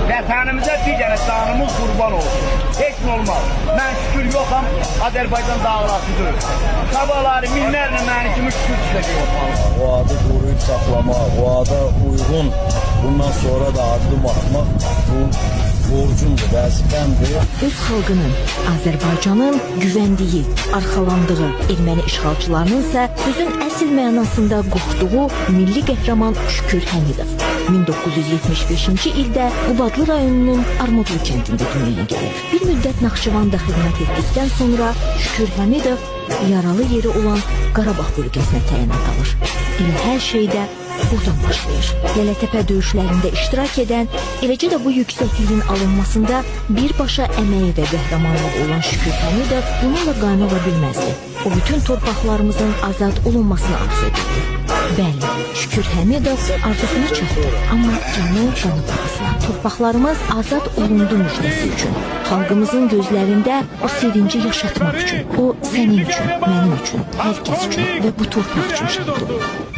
Vətənimizə bir dənə canımız qurban olsun. Heç nə olmaz. Mən şükür yoxam, Azərbaycan dağlasıdır. Sabahları minlərlə məni kimi şükür çıxacaq. O adı qoruyub saxlamaq, o ada uyğun, bundan sonra da addım atmaq bu borcumdur, vəzifəmdir. Öz xalqının, Azərbaycanın güvəndiyi, arxalandığı erməni işğalçılarının isə sözün əsl mənasında qorxduğu milli qəhrəman Şükür Həmidov 1975-ci ildə Qubadlı rayonunun Armudlu kəndində dünyaya gəlir. Bir müddət Naxçıvanda xidmət etdikdən sonra Şükür Həmidov yaralı yeri olan Qarabağ bölgəsinə təyinat alır. Elə hər şeydə buradan başlayır. Lələtəpə döyüşlərində iştirak edən, eləcə də bu yüksəkliyin alınmasında birbaşa əməyi və qəhrəmanlığı olan Şükür Həmidov bununla qane ola bilməzdi. O bütün torpaqlarımızın azad olunmasını arzu edirdi. Bəli, Şükür Həmidov arzusuna çatdı, amma canı qanı pahasına. Torpaqlarımız azad olundu müjdəsi üçün, xalqımızın gözlərində o sevinci yaşatmaq üçün, o sənin üçün, mənim üçün, hər kəs üçün və bu torpaq üçün şəhid oldu.